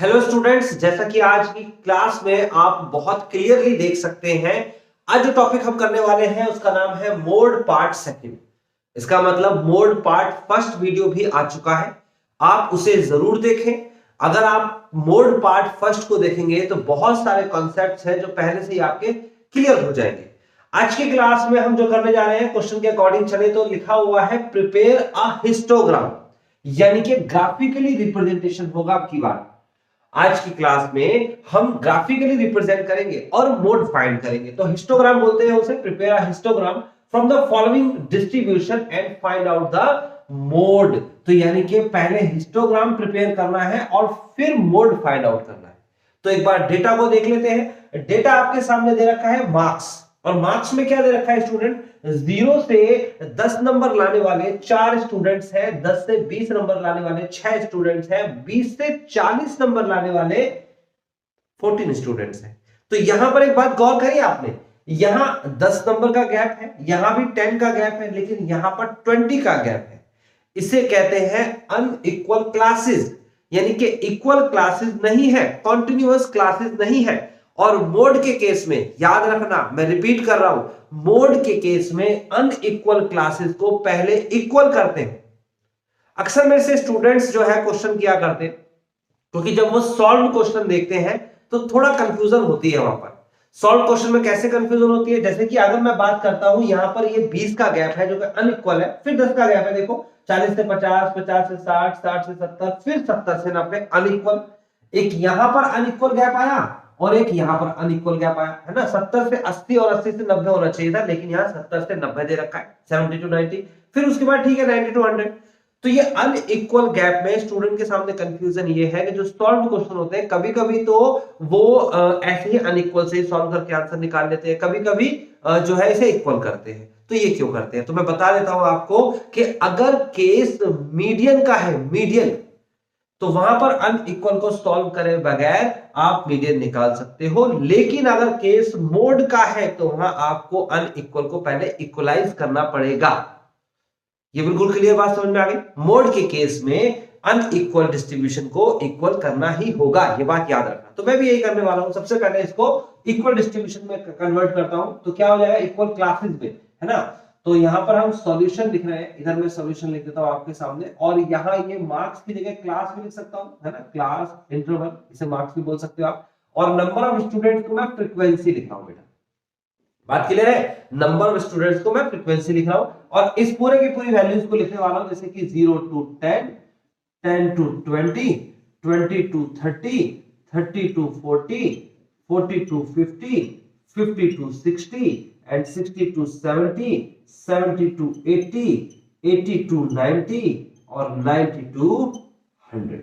Hello students, जैसा कि आज की क्लास में आप बहुत क्लियरली देख सकते हैं, आज जो टॉपिक हम करने वाले हैं उसका नाम है मोड पार्ट सेकंड। इसका मतलब मोड पार्ट फर्स्ट वीडियो भी आ चुका है, आप उसे जरूर देखें। अगर आप मोड पार्ट फर्स्ट को देखेंगे तो बहुत सारे कॉन्सेप्ट्स हैं जो पहले से ही आपके क्लियर हो जाएंगे। आज की क्लास में हम जो करने जा रहे हैं, क्वेश्चन के अकॉर्डिंग चले तो लिखा हुआ है प्रिपेयर अ हिस्टोग्राम, यानी कि ग्राफिकली रिप्रेजेंटेशन होगा आपकी बात। आज की क्लास में हम ग्राफिकली रिप्रेजेंट करेंगे और मोड फाइंड करेंगे। तो हिस्टोग्राम बोलते हैं उसे, prepare a histogram from the following distribution and find out the mode. तो यानी कि पहले हिस्टोग्राम प्रिपेयर करना है और फिर मोड फाइंड आउट करना है। तो एक बार डेटा को देख लेते हैं। डेटा आपके सामने दे रखा है मार्क्स, और मार्क्स में क्या दे रखा है स्टूडेंट, 0 से 10 नंबर लाने वाले 4 स्टूडेंट्स हैं, 10 से 20 नंबर लाने वाले 6 स्टूडेंट्स हैं, 20 से 40 नंबर लाने वाले 14 स्टूडेंट्स हैं। तो यहां पर एक बात गौर करी आपने, यहां 10 नंबर का गैप है, यहां भी 10 का गैप है, लेकिन यहां पर 20 का गैप है। इसे कहते हैं अनइक्वल क्लासेस, यानी कि इक्वल क्लासेस नहीं है, कॉन्टिन्यूअस क्लासेस नहीं है। और मोड के केस में याद रखना, मैं रिपीट कर रहा हूं, मोड के केस में अनइक्वल क्लासेस को पहले इक्वल करते हैं। अक्सर मेरे से स्टूडेंट्स जो है क्वेश्चन किया करते हैं, क्योंकि जब वो सॉल्व क्वेश्चन देखते हैं तो थोड़ा कंफ्यूजन होती है। वहां पर सॉल्व क्वेश्चन में कैसे कंफ्यूजन होती है, जैसे कि अगर मैं बात करता हूं, यहां पर ये 20 का गैप है जो कि अनइक्वल है, फिर 10 का गैप है, देखो 40 से 50, 50 से 60, 60 से 70, फिर 70 से 90 अनइक्वल। एक यहां पर अनइक्वल गैप आया और एक यहां पर अनइक्वल गैप आया, है ना। 70 से 80 और 80 से 90 होना चाहिए था, लेकिन यहां 70 से 90 दे रखा है, 70 टू 90। फिर उसके बाद ठीक है 90 टू 100। तो ये अनइक्वल गैप में स्टूडेंट के सामने कंफ्यूजन ये है कि जो सॉल्व क्वेश्चन होते हैं कभी कभी तो वो ऐसे ही अनइक्वल से सॉल्व करके आंसर निकाल लेते हैं, कभी कभी जो है इसे इक्वल करते हैं। तो ये क्यों करते हैं, तो मैं बता देता हूं आपको कि अगर केस मीडियन का है, मीडियन, तो वहां पर अनइक्वल को सॉल्व करे बगैर आप मीडियन निकाल सकते हो। लेकिन अगर केस मोड का है तो वहां आपको अनइक्वल को पहले इक्वलाइज करना पड़ेगा। ये बिल्कुल क्लियर बात समझ में आ गई। मोड के केस में अनइक्वल डिस्ट्रीब्यूशन को इक्वल करना ही होगा, ये बात याद रखना। तो मैं भी यही करने वाला हूं, सबसे पहले इसको इक्वल डिस्ट्रीब्यूशन में कन्वर्ट करता हूं। तो क्या हो जाएगा, इक्वल क्लासेस में, है ना। तो यहां पर हम सॉल्यूशन लिख रहे हैं, इधर मैं सॉल्यूशन लिख देता हूं आपके सामने, और यहां ये मार्क्स की जगह क्लास भी लिख सकता हूं, है ना, क्लास इंटरवल, इसे मार्क्स भी बोल सकते हो आप। और नंबर ऑफ स्टूडेंट्स को मैं फ्रीक्वेंसी लिख रहा हूं बेटा, बात क्लियर है। नंबर ऑफ स्टूडेंट्स को मैं फ्रीक्वेंसी लिख रहा हूं, और इस पूरे की पूरी वैल्यूज को लिखने वाला हूं, जैसे कि 0 to 10, 10 to 20, 20 to 30, 30 to 40, 40 to 50, 50 to 60, and 60 to 70, 70 to 80, 80 to 90, और 90 टू 100।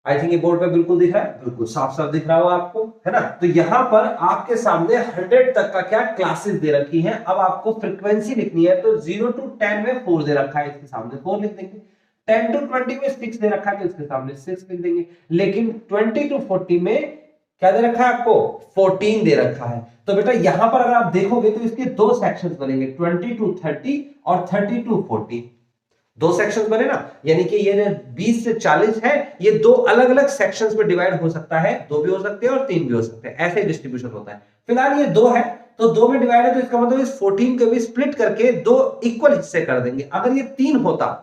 आई थिंक ये बोर्ड पे बिल्कुल दिख रहा है, बिल्कुल साफ साफ दिख रहा हो आपको, है ना। तो यहां पर आपके सामने 100 तक का क्या क्लासेस दे रखी हैं। अब आपको फ्रीक्वेंसी लिखनी है, तो 0 टू 10 में 4 दे रखा है, इसके सामने 4 लिख देंगे। 10 टू 20 में 6 दे रखा है, तो इसके सामने 6 लिख देंगे। लेकिन 20 टू 40 में क्या दे रखा है आपको, 14 दे रखा है। तो बेटा यहां पर अगर आप देखोगे तो इसके दो सेक्शंस बनेंगे, 20 टू 30 और 30 टू 40, दो सेक्शंस बने ना। यानी कि ये 20 से 40 है, ये दो अलग अलग सेक्शंस में डिवाइड हो सकता है, 2 भी हो सकते हैं और 3 भी हो सकते हैं, ऐसे डिस्ट्रीब्यूशन होता है। फिलहाल ये 2 है, तो 2 में डिवाइड है, तो इसका मतलब इस 14 को भी स्प्लिट करके 2 इक्वल हिस्से कर देंगे। अगर ये 3 होता,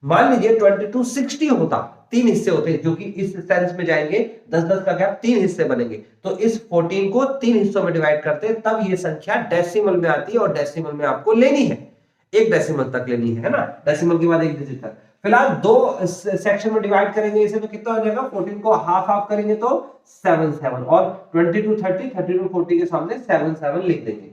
मान लीजिए 20 टू 60 होता, 3 हिस्से होते हैं, जो कि इस सेंस में जाएंगे, 10-10 का गैप, 3 हिस्से बनेंगे। तो इस 14 को 3 हिस्सों में डिवाइड करते हैं, तब ये संख्या डेसिमल में आती है, और डेसिमल में आपको लेनी है, एक डेसिमल तक लेनी है ना, डेसिमल के बाद एक डिजिट तक। फिलहाल 2 सेक्शन में डिवाइड करेंगे इसे, तो कितना हो जाएगा, 14 को हाफ हाफ करेंगे तो 7 और 20 टू 30, 30 टू 40 के सामने 7 लिख देंगे।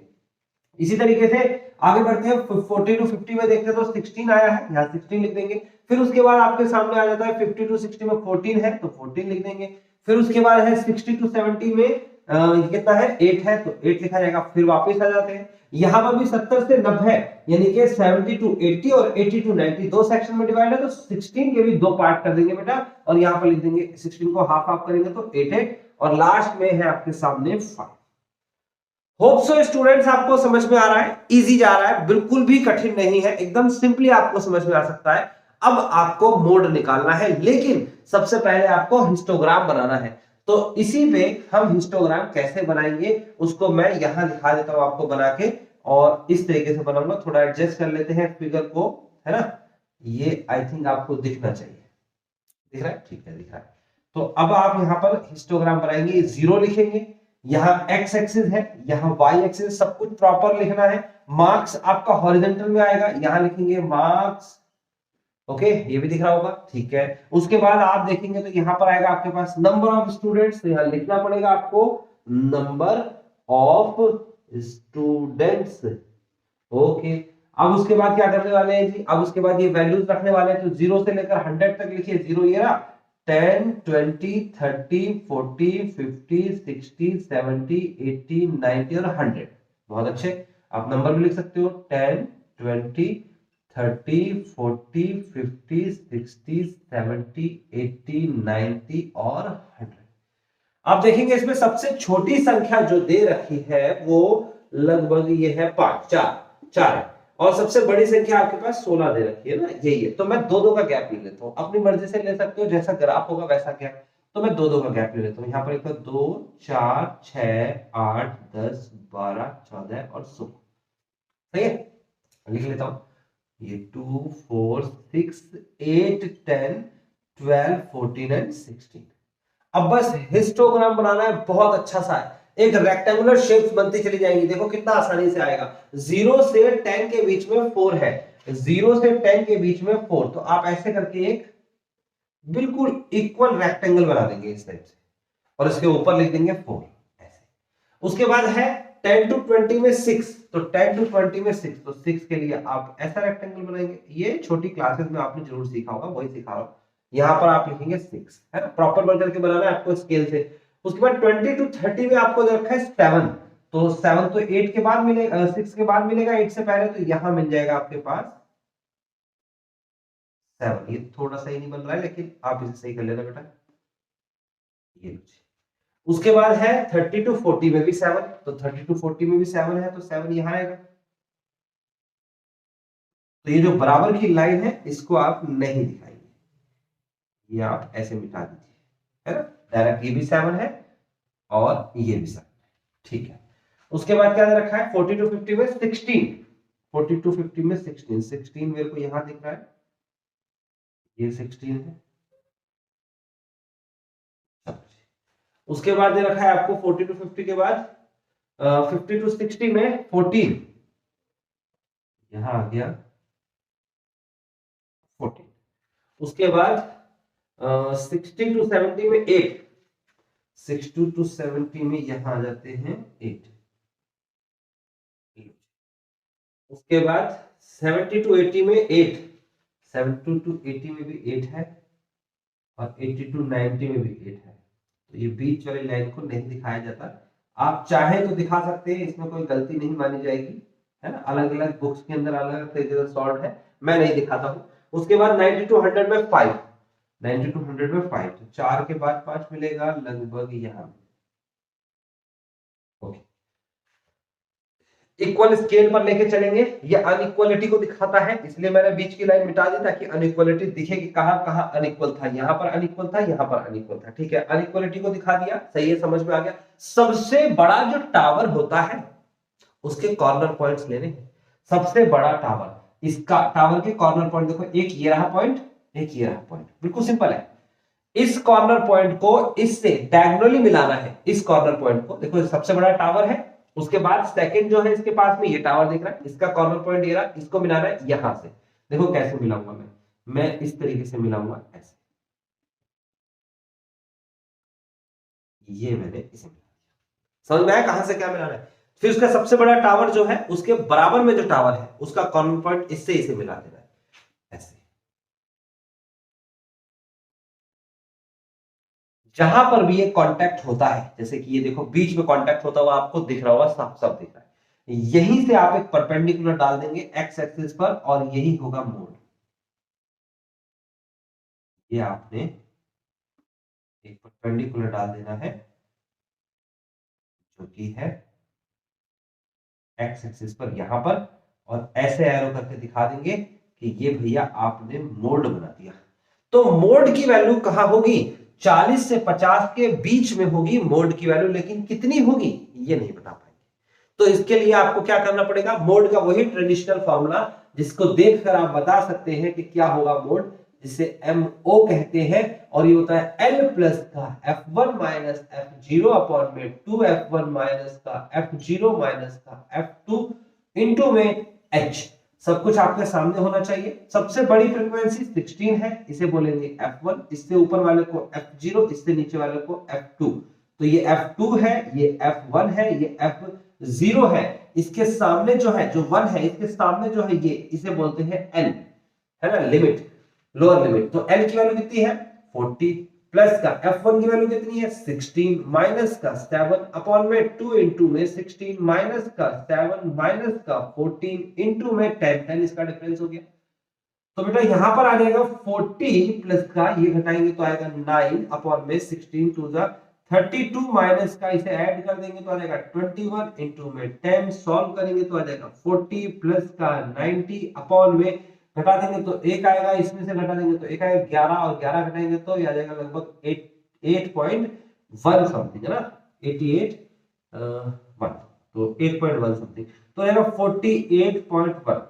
इसी तरीके से आगे बढ़ते हैं, 40 टू 50 में देखते हैं तो 16 आया है, यहाँ 16 लिख देंगे। फिर उसके बाद आपके सामने आ जाता है 50 टू 60 में 14 है, तो 14 लिख देंगे। फिर उसके बाद है 60 टू 70 में कितना है, 8 है, तो 8 लिखा जाएगा। फिर वापस आ जाते हैं, यहां पर भी 70 से 90, यानी कि 70 टू 80 और 80 टू 90 दो सेक्शन में डिवाइड है, तो 16 के भी 2 पार्ट कर देंगे बेटा, और यहां पर लिख देंगे 16 को हाफ हाफ करेंगे तो 8 है, और लास्ट में है आपके सामने 5। होप सो स्टूडेंट्स आपको समझ में आ रहा है, इजी जा रहा है, बिल्कुल भी कठिन नहीं है, एकदम सिंपली आपको समझ में आ सकता है। अब आपको मोड निकालना है, लेकिन सबसे पहले आपको हिस्टोग्राम बनाना है। तो इसी में हम हिस्टोग्राम कैसे बनाएंगे उसको मैं यहां दिखा देता हूं आपको बना के, और इस तरीके से बनाऊंगा। थोड़ा एडजस्ट कर लेते हैं फिगर को, है ना। ये आई थिंक आपको दिखना चाहिए, दिख रहा है? ठीक है, दिख रहा है। तो अब आप यहां पर हिस्टोग्राम बनाएंगे, 0 लिखेंगे, यहाँ एक्स एक्सिस है, यहाँ वाई एक्सिस, सब कुछ प्रॉपर लिखना है। मार्क्स आपका हॉरिजॉन्टल में आएगा, यहां लिखेंगे मार्क्स, ओके, ये भी दिख रहा होगा, ठीक है। उसके बाद आप देखेंगे तो यहां पर आएगा आपके पास नंबर ऑफ स्टूडेंट्स, तो यहां लिखना पड़ेगा आपको नंबर ऑफ स्टूडेंट्स, ओके। अब उसके बाद क्या करने वाले हैं जी, अब उसके बाद ये वैल्यूज रखने वाले हैं, तो 0 से लेकर 100 तक लिखिए। 0 ये रहा, 10 20 30 40 50 60 70 80 90 और 100। बहुत अच्छे, आप नंबर भी लिख सकते हो, 10 20 30 40 50 60 70 80 90 और 100। आप देखेंगे इसमें सबसे छोटी संख्या जो दे रखी है वो लगभग ये है 5, 4 है, और सबसे बड़ी संख्या आपके पास 16 दे रखी है ना, यही है। तो मैं दो दो का गैप ले लेता हूं, अपनी मर्जी से ले सकते हो, जैसा ग्राफ होगा वैसा गैप। तो मैं दो दो का गैप ले लेता हूं, यहां पर एक 2 4 6 8 10 12 14 और 16, सही है। लिख लेता हूं, ये 2 4 6 8 10 12 14 एंड 16। अब बस हिस्टोग्राम बनाना है, बहुत अच्छा सा है, एक रेक्टेंगुलर शेप्स बनती चली जाएंगी, देखो कितना आसानी से आएगा। 0 से 10 के बीच में 4 है, 0 से 10 के बीच में 4, तो आप ऐसे करके एक बिल्कुल इक्वल रेक्टेंगल बना देंगे इस टाइप से, और इसके ऊपर लिख देंगे 4 ऐसे। उसके बाद है 10 टू 20 में 6, तो 10 टू 20 में 6, तो 6 के लिए आप ऐसा रेक्टेंगल बनाएंगे। ये छोटी क्लासेस में आपने जरूर सीखा होगा, वही सिखा रहा हूं। यहां पर आप लिखेंगे 6, है ना, प्रॉपर बन करके बनाना है आपको स्केल से। उसके बाद 20 टू 30 में आपको दे रखा है 7, तो 7 तो 8 के बाद मिलेगा, 6 के बाद मिलेगा, 8 से पहले, तो यहां मिल जाएगा आपके पास 7। ये थोड़ा सा ही नहीं बन रहा है, लेकिन आप इसे सही कर लेना बेटा, ये लीजिए। उसके बाद है 30 टू 40 में भी 7, तो 30 टू 40 में भी 7 है, तो 7 यहां आएगा। तो ये जो बराबर की लाइन है इसको आप नहीं दिखाएंगे, ये आप ऐसे मिटा दीजिए, है ना। डायरेक्ट ये भी 7 है और ये भी 7 है, ठीक है। उसके बाद क्या दे रखा है 40 टू 50 में 16, 40 टू 50 में 16, 16 मेरे को यहां दिख रहा है, ये 16 है। उसके बाद दे रखा है आपको 40 टू 50 के बाद 50 टू 60 में 14, यहां आ गया 14। उसके बाद 60 टू 70 में 8, 60 टू 70 में यहां आ जाते हैं 8। उसके बाद 70 टू 80 में 8, 70 टू 80 में भी 8 है, और 80 टू 90 में भी 8 है। तो ये बीच वाली लाइन को नहीं दिखाया जाता, आप चाहे तो दिखा सकते हैं, इसमें कोई गलती नहीं मानी जाएगी, है ना। अलग अलग बुक्स के अंदर अलग अलग तरीके से सॉर्ट है, मैं नहीं दिखाता हूं। उसके बाद 90 टू 100 में 5, 90 टू 100 में 5, तो 4 के बाद 5 मिलेगा लगभग यहां। ओके, इक्वल स्केल पर लेके चलेंगे, ये अनइक्वलिटी को दिखाता है, इसलिए मैंने बीच की लाइन मिटा दी ताकि अनइक्वलिटी दिखे कि कहां कहां अनइक्वल था, यहां पर अनइक्वल था, यहां पर अनइक्वल था, ठीक है। अनइक्वलिटी को दिखा दिया, सही है, समझ में आ गया। सबसे बड़ा जो टावर होता है उसके कॉर्नर पॉइंट्स लेने हैं, सबसे बड़ा टावर, इसका टावर के कॉर्नर पॉइंट देखो, एक ये रहा पॉइंट, एक ये रहा पॉइंट, बिल्कुल सिंपल है। इस कॉर्नर पॉइंट को इससे डायगोनली मिलाना है, इस कॉर्नर पॉइंट को, देखो सबसे बड़ा टावर है, उसके बाद सेकंड जो है इसके पास में ये टावर दिख रहा है, इसका कॉर्नर पॉइंट ये रहा, इसको मिलाना है यहां से। देखो कैसे मिलाऊंगा मैं इस तरीके से मिलाऊंगा, ऐसे, ये मैंने इसे मिला दिया। समझ में आया कहां से क्या मिलाना है। फिर उसका सबसे बड़ा टावर जो है उसके बराबर में जो टावर है उसका कॉर्नर पॉइंट इससे इसे मिला देना है, ऐसे। जहां पर भी ये कांटेक्ट होता है, जैसे कि ये देखो बीच में कांटेक्ट होता हुआ आपको दिख रहा होगा, साफ साफ दिख रहा है, यहीं से आप एक परपेंडिकुलर डाल देंगे एक्स एक्सिस पर, और यही होगा मोड। ये आपने एक परपेंडिकुलर डाल देना है जो कि है एक्स एक्सिस पर यहां पर, और ऐसे एरो करके दिखा देंगे कि ये भैया आपने मोड बना दिया। तो मोड की वैल्यू कहां होगी? 40 से 50 के बीच में होगी मोड की वैल्यू, लेकिन कितनी होगी ये नहीं बता पाएंगे। तो इसके लिए आपको क्या करना पड़ेगा? मोड का वही ट्रेडिशनल फॉर्मूला जिसको देखकर आप बता सकते हैं कि क्या होगा मोड, जिसे MO कहते हैं, और ये होता है L प्लस का F1 माइनस F0 अपॉन में 2F1 माइनस का F0 माइनस का F2 इंटू में H। सब कुछ आपके सामने होना चाहिए। सबसे बड़ी फ्रीक्वेंसी 16 है, इसे बोलेंगे F1, इससे ऊपर वाले को F0, इससे नीचे वाले को F2। तो ये F2 है, ये F1 है, ये F0 है। इसके सामने जो है, जो 1 है, इसके सामने जो है ये, इसे बोलते हैं L, है ना, लिमिट, लोअर लिमिट। तो L की वैल्यू कितनी है? 40 प्लस का F1 की वैल्यू कितनी है? 16 माइनस का 7 अपॉन में 2 इंटू में 16 माइनस का 7 माइनस का 14 इंटू में 10 इसका डिफरेंस हो गया। तो बेटा यहां पर आ जाएगा 40 प्लस का, ये घटाएंगे तो आएगा 9 अपॉन में 16 टू द 32 माइनस का, इसे ऐड कर देंगे तो आ जाएगा 21 इंटू में 10, सॉल्व करेंगे तो आ जाएगा 40 प्लस का 90 अपॉन में घटा देंगे तो एक आएगा, इसमें से घटा देंगे तो एक आएगा 11, और 11 घटाएंगे तो ये आ जाएगा लगभग 8.1 समथिंग, है ना, 88 तो 8.1 समथिंग, तो आएगा 48.1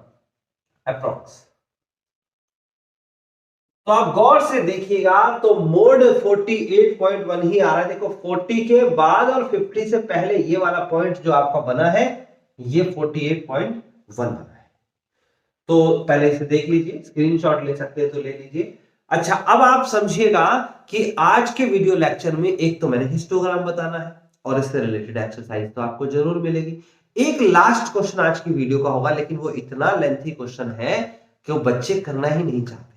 अप्रॉक्स। तो आप गौर से देखिएगा तो मोड 48.1 ही आ रहा है। देखो 40 के बाद और 50 से पहले ये वाला पॉइंट जो आपका बना है ये 48.1 बना है। तो पहले इसे देख लीजिए, स्क्रीनशॉट ले सकते हैं तो ले लीजिए। अच्छा, अब आप समझिएगा कि आज के वीडियो लेक्चर में एक तो मैंने हिस्टोग्राम बताना है और इससे रिलेटेड एक्सरसाइज तो आपको जरूर मिलेगी। एक लास्ट क्वेश्चन आज की वीडियो का होगा, लेकिन वो इतना लेंथी क्वेश्चन है कि वो बच्चे करना ही नहीं चाहते।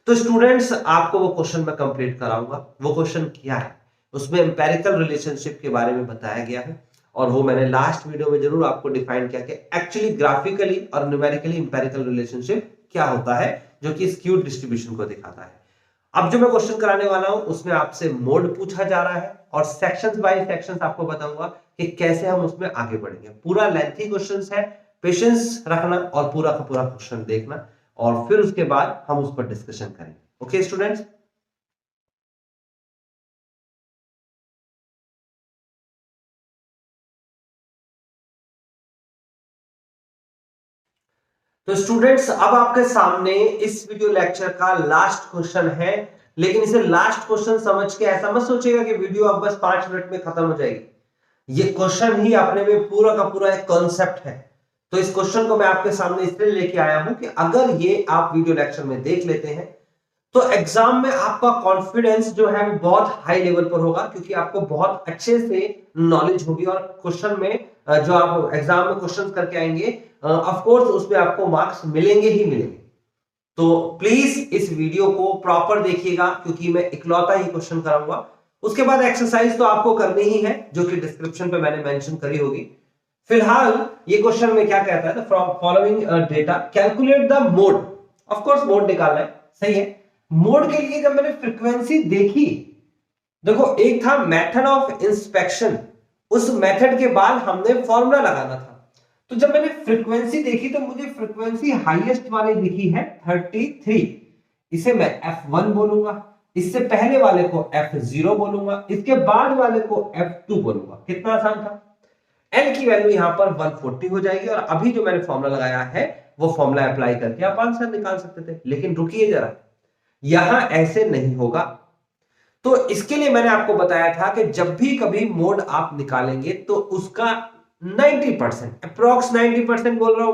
तो स्टूडेंट्स, आपको वो क्वेश्चन मैं कंप्लीट कराऊंगा। वो क्वेश्चन क्या है? उसमें एम्पेरिकल रिलेशनशिप के बारे में बताया गया है, और वो मैंने लास्ट वीडियो में जरूर आपको डिफाइन किया कि एक्चुअली ग्राफिकली और न्यूमेरिकली एम्पेरिकल रिलेशनशिप क्या होता है, जो कि स्क्यूड डिस्ट्रीब्यूशन को दिखाता है। अब जो मैं क्वेश्चन कराने वाला हूं उसमें आपसे मोड पूछा जा रहा है, और सेक्शंस बाय सेक्शंस आपको बताऊंगा कि कैसे हम उसमें आगे बढ़ेंगे। पूरा लेंथी क्वेश्चंस है, पेशेंस रखना और पूरा का पूरा क्वेश्चन देखना, और फिर उसके बाद हम उस पर डिस्कशन करेंगे। ओके स्टूडेंट्स, तो स्टूडेंट्स अब आपके सामने इस वीडियो लेक्चर का लास्ट क्वेश्चन है, लेकिन इसे लास्ट क्वेश्चन समझ के ऐसा मत सोचिएगा कि वीडियो अब बस 5 मिनट में खत्म हो जाएगी। ये क्वेश्चन ही अपने में पूरा का पूरा एक कॉन्सेप्ट है। तो इस क्वेश्चन को मैं आपके सामने इसलिए लेके आया हूं कि अगर ये आप वीडियो लेक्चर में देख लेते हैं तो एग्जाम में आपका कॉन्फिडेंस जो है वो बहुत हाई लेवल पर होगा, क्योंकि आपको बहुत अच्छे से नॉलेज होगी, और क्वेश्चन में जो आप एग्जाम में क्वेश्चन करके आएंगे ऑफ कोर्स उसमें आपको मार्क्स मिलेंगे ही मिलेंगे। तो प्लीज इस वीडियो को प्रॉपर देखिएगा, क्योंकि मैं इकलौता ही क्वेश्चन कराऊंगा। उसके बाद एक्सरसाइज तो आपको करनी ही है, जो कि डिस्क्रिप्शन पे मैंने मेंशन करी होगी। फिलहाल ये क्वेश्चन में क्या कहता है, from following data calculate the mode. Of course mode निकालना है, सही है। मोड के लिए जब मैंने फ्रीक्वेंसी देखी, देखो एक था मेथड ऑफ इंस्पेक्शन, उस मेथड के बाद हमने फॉर्मूला लगाना था। तो जब मैंने फ्रीक्वेंसी देखी तो मुझे फ्रीक्वेंसी हाईएस्ट वाली दिखी है 33, इसे मैं F1 बोलूंगा, इससे पहले वाले को F0 बोलूंगा, इसके बाद वाले को F2 बोलूंगा। कितना आसान था। N की वैल्यू यहां पर 140 हो जाएगी, और अभी जो मैंने फॉर्मूला लगाया है वो फॉर्मूला अप्लाई करके आप आंसर निकाल सकते थे। लेकिन रुकिए जरा, यहां ऐसे नहीं होगा। तो इसके लिए मैंने आपको बताया था कि जब भी कभी मोड आप निकालेंगे तो उसका 90% अप्रॉक्स 90% बोल रहा हूं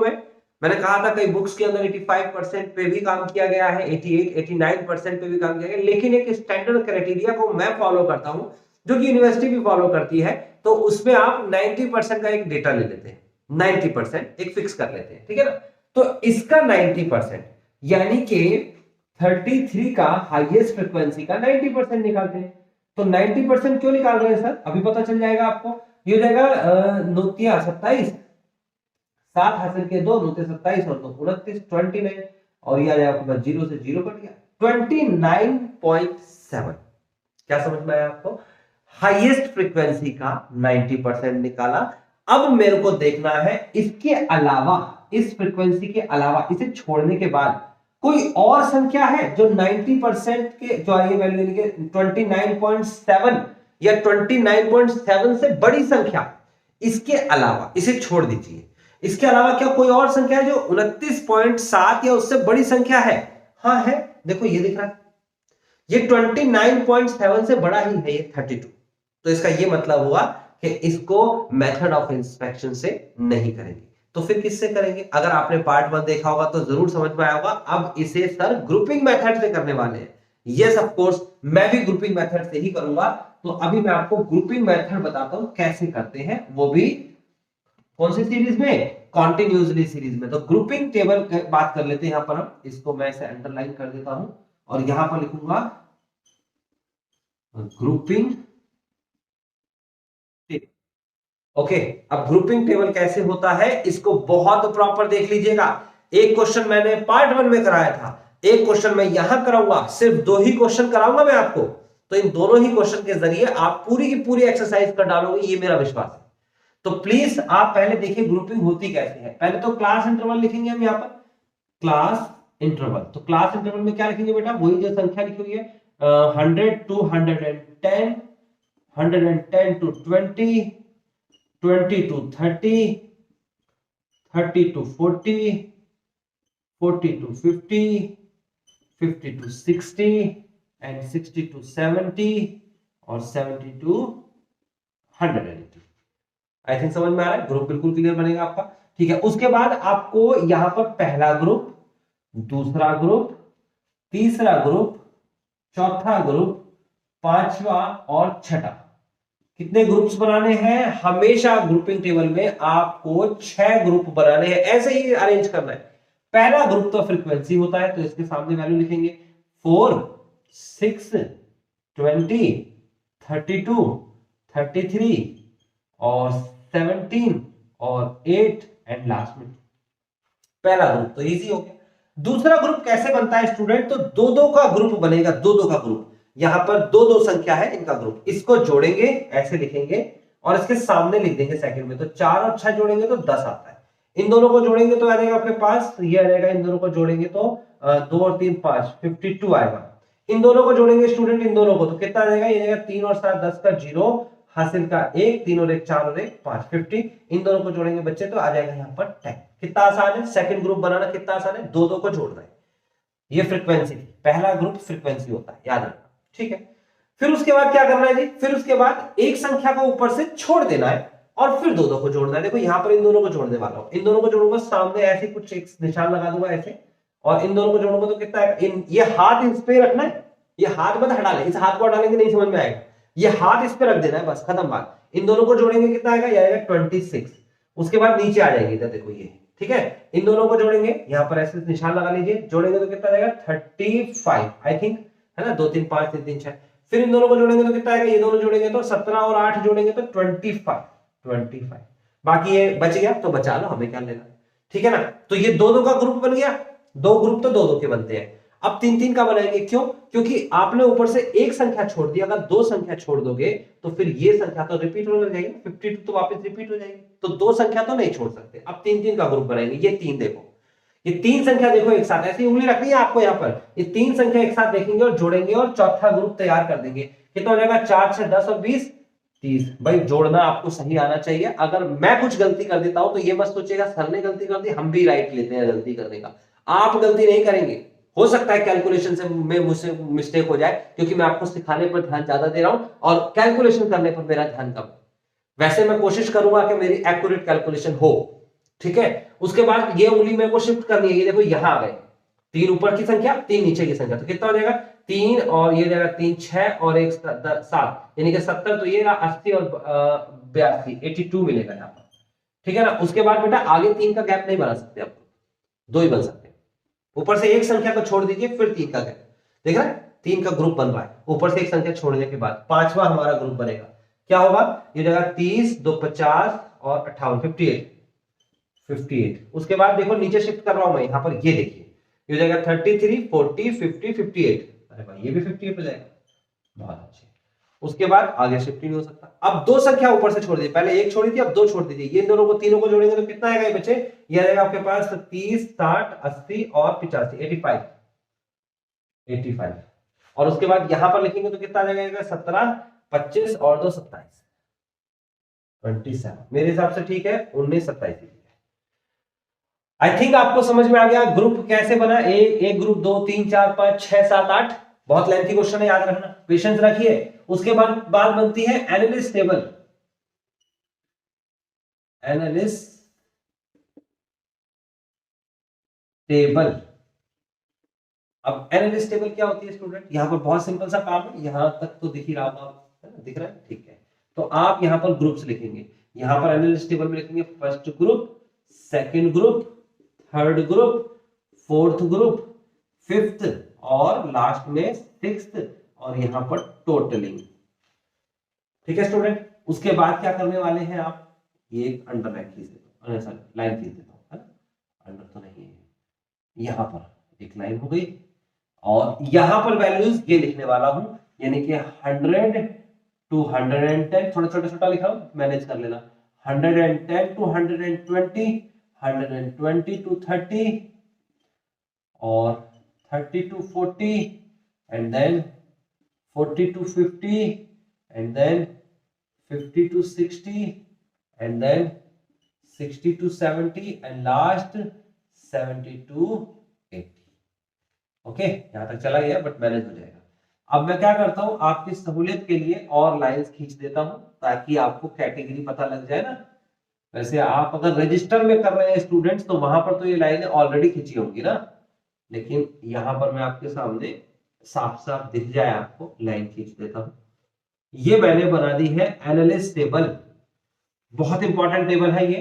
मैंने कहा था कई बुक्स के अंदर 85% पे भी काम किया गया है, 88 89% पे भी काम किया गया, लेकिन एक स्टैंडर्ड क्राइटेरिया को मैं फॉलो करता हूं, जो कि यूनिवर्सिटी भी फॉलो करती है। तो उसमें आप 90% का एक डेटा ले लेते हैं, 90% एक फिक्स कर लेते हैं, ठीक है ना। तो इसका 90% यानी कि 33 का हाईएस्ट फ्रीक्वेंसी का 90% निकालते हैं। तो 90% क्यों निकाल रहे हैं सर, अभी पता चल जाएगा आपको। ये हो जाएगा 9 27, 7 हासिल के 2, 9 27 और 2 29, 29, और ये आ जाएगा आपके पास 0 से 0 कट गया 29.7। क्या समझ में आया आपको। हाईएस्ट फ्रीक्वेंसी का 90% निकाला। अब मेरे को देखना है इसके अलावा, इस फ्रीक्वेंसी के अलावा, इसे छोड़ने के बाद कोई और संख्या है जो 90% के जो ये वैल्यू यानी कि 29.7 या 29.7 से बड़ी संख्या, इसके अलावा इसे छोड़ दीजिए, इसके अलावा क्या कोई और संख्या है जो 29.7 या उससे बड़ी संख्या है? हाँ है, देखो ये दिख रहा है, ये 29.7 से बड़ा ही है, ये 32। तो इसका ये मतलब हुआ कि इसको मेथड ऑफ इंस्पेक्शन से नहीं करेंगे, तो फिर किससे करेंगे? अगर आपने पार्ट 1 देखा होगा तो जरूर समझ में आया होगा। अब इसे सर ग्रुपिंग मेथड से करने वाले हैं। यस ऑफ कोर्स, मैं भी ग्रुपिंग मेथड से ही करूंगा। तो अभी मैं आपको ग्रुपिंग मेथड बताता हूं कैसे करते हैं, वो भी कौन सी सीरीज में? कॉन्टिन्यूसली सीरीज में। तो ग्रुपिंग टेबल बात कर लेते हैं। यहां पर हम इसको मैं इसे अंडरलाइन कर देता हूं और यहां पर लिखूंगा ग्रुपिंग टेबल। ओके, अब ग्रुपिंग टेबल कैसे होता है इसको बहुत प्रॉपर देख लीजिएगा। एक क्वेश्चन मैंने पार्ट 1 में कराया था, एक क्वेश्चन मैं यहां कराऊंगा, सिर्फ 2 ही क्वेश्चन कराऊंगा मैं आपको। तो इन दोनों ही क्वेश्चन के जरिए आप पूरी की पूरी एक्सरसाइज कर डालोगे, ये मेरा विश्वास है। तो प्लीज आप पहले देखिए ग्रुपिंग होती कैसे है। पहले तो क्लास इंटरवल लिखेंगे हम यहाँ पर, क्लास इंटरवल। तो क्लास इंटरवल में क्या लिखेंगे बेटा? वही जो संख्या लिखी हुई है, 100 to 110, 110 to 20, 20 to 30, 30 to 40, 40 to 50, 50 to 60 and 60 to 70 और 70 to 180। आई थिंक समझ में आ रहा है, ग्रुप बिल्कुल क्लियर बनेगा आपका। ठीक है, उसके बाद आपको यहां पर पहला ग्रुप, दूसरा ग्रुप, तीसरा ग्रुप, चौथा ग्रुप, पांचवा और छठा, कितने ग्रुप्स बनाने हैं? हमेशा ग्रुपिंग टेबल में आपको 6 ग्रुप बनाने हैं, ऐसे ही अरेंज करना है। पहला ग्रुप तो फ्रीक्वेंसी होता है, तो इसके सामने वैल्यू लिखेंगे 4, 6, 20, 32, 33 और 17 और 8 एंड लास्ट में पहला ग्रुप। तो इजी हो गया। दूसरा ग्रुप कैसे बनता है स्टूडेंट? तो 2-2 का ग्रुप बनेगा, 2-2 का ग्रुप। यहां पर 2-2 संख्या है इनका ग्रुप, इसको जोड़ेंगे, ऐसे लिखेंगे और इसके सामने लिख देंगे सेकंड में। तो 4 और 6 जोड़ेंगे तो 10 आता है। इन दोनों को जोड़ेंगे तो आ जाएगा आपके पास, ये आ जाएगा। इन दोनों को जोड़ेंगे तो 2 और 3 5, 52 आएगा। इन दोनों को जोड़ेंगे स्टूडेंट, इन दोनों को, तो कितना आ जाएगा? ये जाएगा 3 और 7 10 का 0, हासिल का 1, 3 और 1 4 और 1 5, 50। इन दोनों को जोड़ेंगे बच्चे तो आ जाएगा यहाँ पर 10। कितना आसान है सेकंड ग्रुप बनाना, कितना आसान है, 2-2 को जोड़ना है। ये फ्रीक्वेंसी, पहला ग्रुप फ्रीक्वेंसी होता है, याद रखना। ठीक है, फिर उसके बाद क्या करना है जी? फिर उसके बाद एक संख्या को ऊपर से छोड़ देना है और फिर 2-2 को जोड़ना है। देखो यहां पर इन दोनों को जोड़ने वाला हूं, इन दोनों को जोड़ूंगा, सामने ऐसे कुछ एक निशान लगा दूंगा ऐसे, और इन दोनों को जोड़ूंगा तो कितना है? ये हाथ इस पे रखना है, ये हाथ मत हटा ले, इस हाथ को हटा लेंगे नहीं समझ में आएगा, ये हाथ इस पे रख देना है, बस खत्म बात। इन दोनों को जोड़ेंगे कितना आएगा? ये आएगा 26। उसके बाद नीचे आ जाएंगे इधर, देखो ये, ठीक है। इन दोनों को जोड़ेंगे, यहां पर ऐसे निशान लगा लीजिए, जोड़ेंगे तो कितना आएगा? 35 आई थिंक, है ना, 2 3 5 3 3 6। फिर इन दोनों को जोड़ेंगे तो कितना आएगा? ये दोनों जोड़ेंगे तो 17 और 8 जोड़ेंगे तो 25। बाकी ये बच गया तो बचा लो, हमें क्या लेना, ठीक है ना। तो ये 2-2 का ग्रुप बन गया, 2 ग्रुप तो 2-2 के बनते हैं। अब 3-3 का बनाएंगे, क्यों? क्योंकि आपने ऊपर से एक संख्या छोड़ दी, अगर 2 संख्या छोड़ दोगे तो फिर ये संख्या तो रिपीट हो जाएगी, 52 तो वापस रिपीट हो जाएगी, तो 2 संख्या तो नहीं छोड़ सकते। अब 3-3 का ग्रुप बनाएंगे। ये 3 देखो, ये 3 संख्या देखो एक साथ, ऐसी उंगली रखनी है आपको यहाँ पर, ये 3 संख्या एक साथ देखेंगे और जोड़ेंगे और चौथा ग्रुप तैयार कर देंगे। कितना हो जाएगा? 4 6 10 और 20 30। भाई जोड़ना आपको सही आना चाहिए। अगर मैं कुछ गलती कर देता हूं तो ये मत सोचिएगा सर ने गलती कर दी, हम भी राइट लेते हैं गलती करने का। आप गलती नहीं करेंगे, हो सकता है कैलकुलेशन से मुझसे मिस्टेक हो जाए, क्योंकि मैं आपको सिखाने पर ध्यान ज्यादा दे रहा हूं और कैलकुलेशन करने पर मेरा ध्यान कम। वैसे मैं कोशिश करूंगा कि मेरी एक्यूरेट कैलकुलेशन हो, ठीक है। उसके बाद ये उंगली मेरे को शिफ्ट करनी है, ये देखो यहां आ गए, 3 ऊपर की संख्या 3 नीचे की संख्या, तो कितना हो जाएगा? 3 और ये जाएगा 3 6 और 1 7, यानी कि 70। तो ये 80 और 82 82 मिलेगा यहाँ पर, ठीक है ना। उसके बाद बेटा आगे 3 का गैप नहीं बना सकते, आप 2 ही बन सकते हैं। ऊपर से एक संख्या को छोड़ दीजिए, फिर 3 का गैप, देख रहे हैं, 3 का ग्रुप बन रहा है। ऊपर से एक संख्या छोड़ने के बाद पांचवा हमारा ग्रुप बनेगा, क्या होगा? ये जाएगा 30 2 50 और 58 58। उसके बाद देखो नीचे शिफ्ट कर रहा हूं मैं, यहां पर ये देखिए, ये हो जाएगा 33 40 50 58। अरे भाई ये भी 58 हो जाएगा, बहुत अच्छे। उसके बाद आगे शिफ्ट ही नहीं हो सकता। अब दो संख्या ऊपर से छोड़ दी, पहले एक छोड़ी थी अब दो छोड़ दीजिए, ये दोनों को तीनों को जोड़ेंगे तो कितना आएगा ये बच्चे, ये आएगा आपके पास 30 60 80 और 85 85 और उसके बाद यहां पर लिखेंगे तो कितना आ जाएगा 17 25 और 2 27 27। मेरे हिसाब से ठीक है 19 27। आई थिंक आपको समझ में आ गया ग्रुप कैसे बना, एक ग्रुप 2 3 4 5 6 7 8। बहुत लेंथी क्वेश्चन है, याद रखना, पेशेंस रखिए। उसके बाद बात बनती है एनालिसिस टेबल। एनालिसिस टेबल, अब एनालिसिस टेबल क्या होती है स्टूडेंट, यहां पर बहुत सिंपल सा काम है, यहां तक तो दिख ही रहा होगा, दिख रहा है, ठीक है। तो आप यहां पर ग्रुप्स लिखेंगे, यहां पर एनालिसिस टेबल में लिखेंगे first group, second group, third group, fourth group, fifth और लास्ट में सिक्स्थ और यहां पर टोटलिंग। ठीक है स्टूडेंट, उसके बाद क्या करने वाले हैं आप, ये एक अंडर लाइन खींच देता हूं, लाइन खींच देता हूं, है ना, अंडर तो नहीं है, यहां पर एक लाइन हो गई और यहां पर वैल्यूज ये लिखने वाला हूं, यानी कि 100 to 110, थोड़ा छोटा छोटा लिखा हूं, मैनेज कर लेना, 110 to 120, 120 to 30 और 30 to 40 and then 40 to 50 and then 50 to 60 and then 60 to 70 and last 70 to 80। Okay, यहां तक चला गया बट मैनेज हो जाएगा। अब मैं क्या करता हूं, आपकी सहूलियत के लिए और लाइंस खींच देता हूं ताकि आपको कैटेगरी पता लग जाए ना। वैसे आप अगर रजिस्टर में कर रहे हैं स्टूडेंट्स तो वहां पर तो ये लाइनें ऑलरेडी खींची होंगी ना, लेकिन यहां पर मैं आपके सामने साफ साफ दिख जाए आपको, लाइन खींच देता हूं। ये मैंने बना दी है एनालिसिस टेबल, बहुत इंपॉर्टेंट टेबल है ये,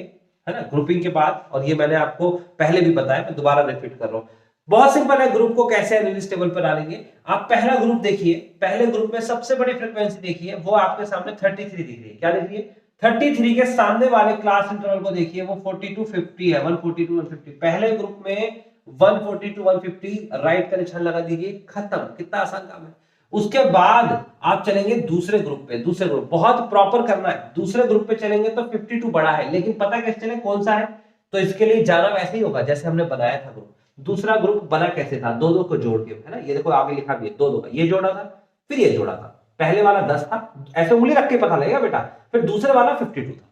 है ना, ग्रुपिंग के बाद, और ये मैंने आपको पहले भी बताया, मैं दोबारा रिपीट कर रहा हूं। बहुत सिंपल है, ग्रुप को कैसे एनालिसिस टेबल पर डालेंगे। आप पहला ग्रुप देखिए, पहले ग्रुप में सबसे बड़ी फ्रीक्वेंसी देखिए, वो आपके सामने 33 दिख रही है, क्या दिख रही है 33 के सामने वाले क्लास इंटरवल को देखिए, वो 40 to 50 है, 140 to 150। पहले ग्रुप में 140 to 150 राइट का निशान लगा दीजिए, खत्म, कितना आसान काम है। उसके बाद आप चलेंगे दूसरे ग्रुप पे, दूसरे ग्रुप बहुत प्रॉपर करना है, दूसरे ग्रुप पे चलेंगे तो 52 बड़ा है, लेकिन पता कैसे चले कौन सा है, तो इसके लिए जाना वैसे ही होगा जैसे हमने बनाया था ग्रुप। दूसरा ग्रुप बना कैसे था, दो दो को जोड़ के, है ना, ये देखो आगे लिखा भी है, दो दो का ये जोड़ा था, फिर ये जोड़ा था, पहले वाला 10 था, ऐसे उंगली रख के पता लगेगा बेटा, फिर दूसरे वाला 52 था,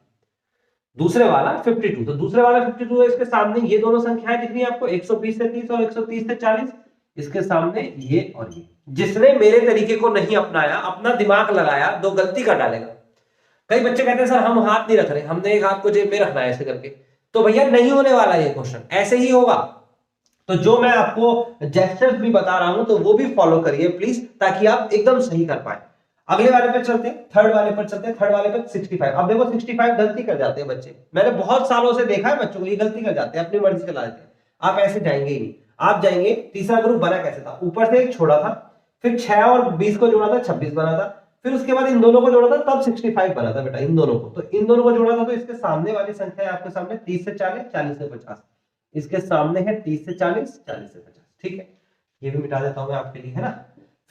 दूसरे वाला 52, तो दूसरे वाला 52 है, इसके सामने ये दोनों संख्याएं दिख रही है आपको, 120 से 30 और 130 से 40, इसके सामने ये और ये। जिसने मेरे तरीके को नहीं अपनाया, अपना दिमाग लगाया, दो गलती कर डालेगा। कई बच्चे कहते हैं सर हम हाथ नहीं रख रहे, हमने एक हाथ को जेब में रखना है ऐसे करके, तो भैया नहीं होने वाला ये क्वेश्चन, ऐसे ही होगा। तो जो मैं आपको जेस्चर्स भी बता रहा हूं तो वो भी फॉलो करिए प्लीज, ताकि आप एकदम सही कर पाए। अगले वाले पे चलते हैं, थर्ड वाले पर चलते हैं, थर्ड वाले पे 65। अब देखो 65 गलती कर जाते हैं बच्चे, मैंने बहुत सालों से देखा है बच्चों को, ये गलती कर जाते हैं, अपनी मर्जी चला देते हैं। आप ऐसे जाएंगे ही नहीं, आप जाएंगे, तीसरा ग्रुप बना कैसे था, ऊपर से एक छोड़ा था, फिर 6 और 20 को जोड़ा था 26 बना था, फिर उसके बाद इन दोनों को जोड़ा था तब 65 बना था बेटा, इन दोनों को, तो इन दोनों को जोड़ा था तो इसके सामने वाली संख्या है आपके सामने 30 से 40 40 से 50, इसके सामने है 30 से 40 40 से 50। ठीक है, ये भी मिटा देता हूं मैं आपके लिए, है ना।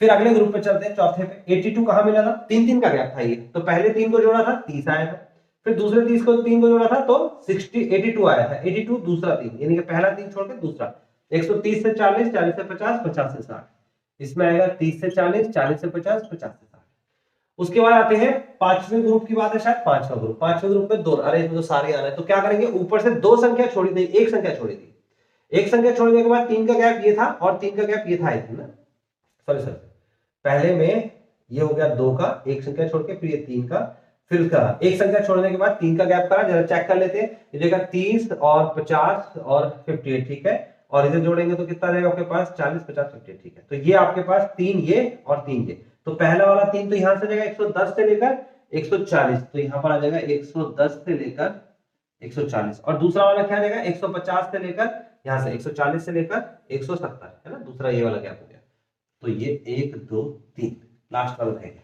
फिर अगले ग्रुप पे चलते हैं, चौथे पे 82 कहां मिला था, 3 का गैप था ये, तो पहले 3 को जोड़ा था 30 आया था, फिर दूसरे 3 को जोड़ा था तो 82 आया था, 82 दूसरा 3, यानी कि पहला 3 छोड़ के दूसरा, 130 से 40 40 से 50 50 से 60, इसमें आएगा 30 से 40 40 से 50 50 से 60। उसके बाद आते हैं पांचवें ग्रुप की बात है, शायद पांचवा ग्रुप, पांचवें ग्रुप में दो, अरे इसमें तो सारे आना है, तो क्या करेंगे, ऊपर से दो संख्या छोड़ी थी, एक संख्या छोड़ी थी, एक संख्या छोड़ने के बाद 3 का गैप ये था और 3 का गैप ये था, ना सॉरी सर, पहले में ये हो गया 2 का, एक संख्या छोड़ के, फिर ये 3 का, फिर उसका एक संख्या छोड़ने के बाद 3 का गैप करा, जरा चेक कर लेते हैं, ये देखा 30 और 50 और 58, ठीक है, और इसे जोड़ेंगे तो कितना रहेगा आपके पास 40 50 58, ठीक है। तो ये आपके पास 3 ये और 3 ये, तो पहला वाला 3 तो यहां से जाएगा 110 से लेकर 140, तो यहां पर आ जाएगा 110 से लेकर 140, और दूसरा वाला क्या जाएगा 150 से लेकर, यहां से 140 से लेकर 170, है ना, दूसरा ये वाला गैप हो गया, तो ये 1 2 3 लास्ट वाला रहेगा,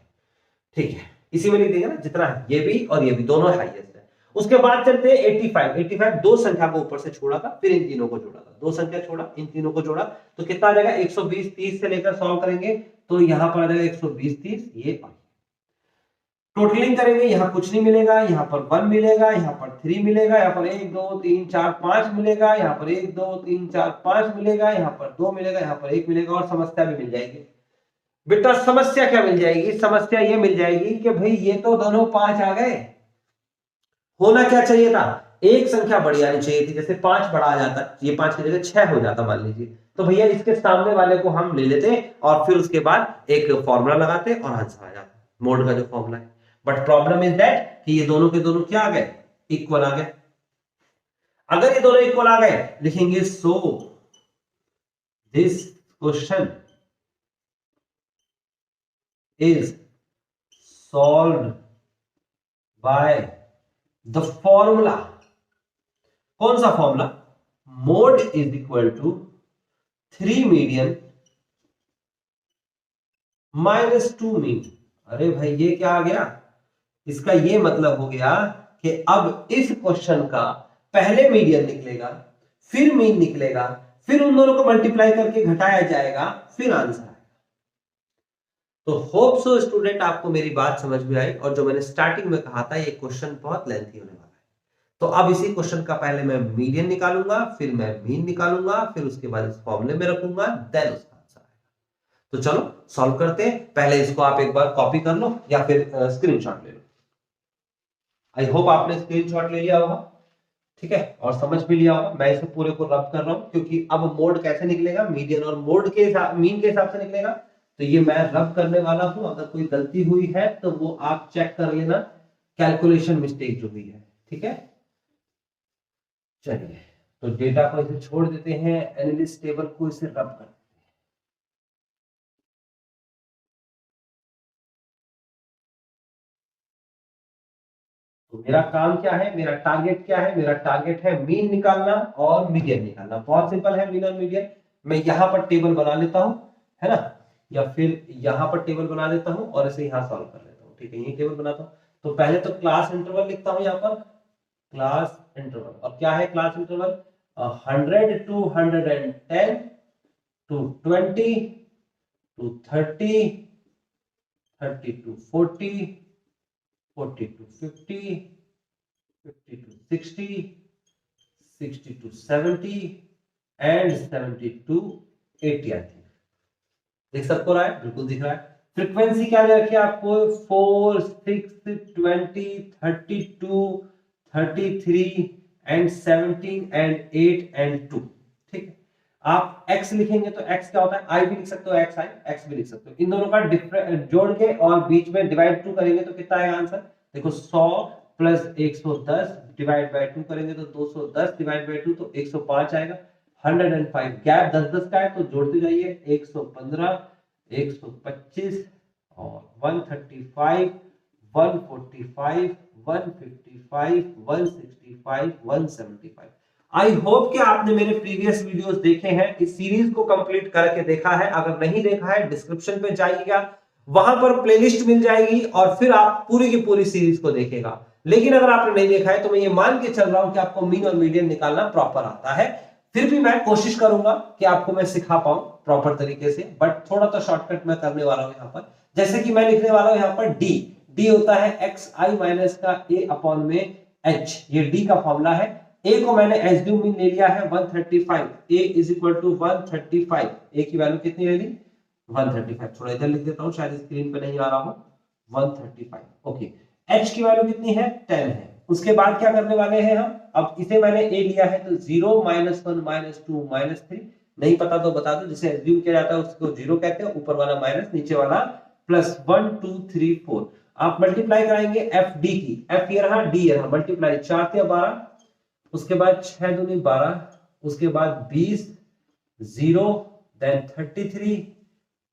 ठीक है, इसी में लिख देंगे ना जितना है, ये भी और ये भी दोनों हाईएस्ट है। उसके बाद चलते हैं 85 दो संख्या को ऊपर से छोड़ा था, फिर इन तीनों को जोड़ा था, दो संख्या छोड़ा इन तीनों को जोड़ा, तो कितना आ जाएगा 120 30 से लेकर सॉल्व करेंगे तो यहां पर आ जाएगा 120 30 ये, टोटलिंग करेंगे, यहाँ कुछ नहीं मिलेगा, यहाँ पर 1 मिलेगा, यहाँ पर 3 मिलेगा, यहाँ पर 1 2 3 4 5 मिलेगा, यहाँ पर 1 2 3 4 5 मिलेगा, यहाँ पर 2 मिलेगा, यहाँ पर 1 मिलेगा और समस्या भी मिल जाएगी। बेटा समस्या क्या मिल जाएगी? समस्या ये मिल जाएगी कि भाई ये तो दोनों 5 आ गए, होना क्या चाहिए था? एक संख्या बढ़ी आनी चाहिए थी, जैसे 5 बढ़ा आ जाता, ये 5 की जगह 6 हो जाता मान लीजिए, तो भैया इसके सामने वाले को हम ले लेते और फिर उसके बाद एक फॉर्मूला लगाते और आंसर आ जाता, मोड का जो फॉर्मूला है। बट प्रॉब्लम इज दैट कि ये दोनों के दोनों क्या आ गए? इक्वल आ गए। अगर ये दोनों इक्वल आ गए, लिखेंगे so this question is solved by the formula. कौन सा formula? Mode is equal to 3 median minus 2 mean. अरे भाई ये क्या आ गया? इसका ये मतलब हो गया कि अब इस क्वेश्चन का पहले मीडियन निकलेगा, फिर मीन निकलेगा, फिर उन दोनों को मल्टीप्लाई करके घटाया जाएगा, फिर आंसर आएगा। तो होप सो स्टूडेंट आपको मेरी बात समझ में आई, और जो मैंने स्टार्टिंग में कहा था ये क्वेश्चन बहुत लेंथी होने वाला है। तो अब इसी क्वेश्चन का पहले मैं मीडियन निकालूंगा, फिर मैं मीन निकालूंगा, फिर उसके बाद इस फॉर्मूले में रखूंगा, देन उसका आंसर आएगा। तो चलो सॉल्व करते हैं। पहले इसको आप एक बार कॉपी कर लो या फिर स्क्रीनशॉट ले लो। आई होप आपने स्क्रीनशॉट ले लिया होगा, ठीक है, और समझ भी लिया होगा। मैं इसे पूरे को रब कर रहा हूं क्योंकि अब मोड कैसे निकलेगा? मीडियन और मोड के मीन के हिसाब से निकलेगा। तो ये मैं रब करने वाला हूं, अगर कोई गलती हुई है तो वो आप चेक कर लेना, कैलकुलेशन मिस्टेक जो हुई है, ठीक है। चलिए तो डेटा को इसे छोड़ देते हैं, एनालिसिस टेबल को इसे रब कर, तो मेरा काम क्या है? मेरा टारगेट क्या है? मेरा टारगेट है मीन निकालना और मीडियन निकालना। बहुत सिंपल है मीन और मीडियन। मैं यहां पर टेबल बना लेता हूं, है ना, या फिर यहां पर टेबल बना देता हूं और इसे यहां सॉल्व कर लेता हूं, ठीक है। ये टेबल बनाता हूं, तो पहले तो क्लास इंटरवल लिखता हूं यहां पर, क्लास इंटरवल। और क्या है class interval? 100 to 110 to 20 to 30, 30 to 40, 40 to 50, 50 to 60, 60 to 70 and 70 to 80। I think देख सबको रहा है? बिल्कुल दिख रहा है। फ्रीक्वेंसी क्या दे रखी है आपको? 4 6 20 32 33 and 17 and 8 and 2, ठीक है। आप x लिखेंगे तो x क्या होता है? i भी लिख सकते हो, x i, x भी लिख सकते हो। इन दोनों का डिफरेंस जोड़ के और बीच में डिवाइड 2 करेंगे तो कितना आएगा आंसर? देखो 100 प्लस 110 डिवाइड बाय 2 करेंगे तो 210 डिवाइड बाय 2 तो 105 आएगा। 105 गैप 10-10 का है तो जोड़ते जाइए, 115 125 और 135 145 155 165 175। आई होप कि आपने मेरे प्रीवियस वीडियोस देखे हैं, इस सीरीज को कंप्लीट करके देखा है। अगर नहीं देखा है डिस्क्रिप्शन पे जाइएगा, वहां पर प्लेलिस्ट मिल जाएगी और फिर आप पूरी की पूरी सीरीज को देखेगा। लेकिन अगर आपने नहीं देखा है तो मैं ये मान के चल रहा हूं कि आपको मीन और मीडियन निकालना प्रॉपर आता है। फिर भी मैं कोशिश करूंगा कि आपको मैं सिखा पाऊं प्रॉपर तरीके से, बट थोड़ा तो शॉर्टकट मैं करने वाला हूं यहाँ पर। जैसे कि मैं लिखने वाला हूं यहाँ पर डी होता है एक्स आई माइनस का ए अपॉन में एच, ये डी का फॉर्मूला है। ए को मैंने एसड्यू मीन ले लिया है 135, ए इज इक्वल टू 135, ए की वैल्यू कितनी ले ली? 135। थोड़ा इधर लिख देता हूं, शायद स्क्रीन पे नहीं आ रहा हो, 135। ओके, एच की वैल्यू कितनी है? 10 है। उसके बाद क्या करने वाले हैं हम? अब इसे मैंने ए लिया है तो 0 -1 -2 -3, नहीं पता तो बता दो, जिसे एज्यूम किया जाता है उसको 0 कहते हैं, ऊपर वाला माइनस, नीचे वाला प्लस। 1 2 3 4 आप मल्टीप्लाई कराएंगे एफ डी की, एफ ये रहा, डी ये रहा, मल्टीप्लाई 4 × 12, उसके बाद 6 दूनी 12, उसके बाद 20, 0 देन 33,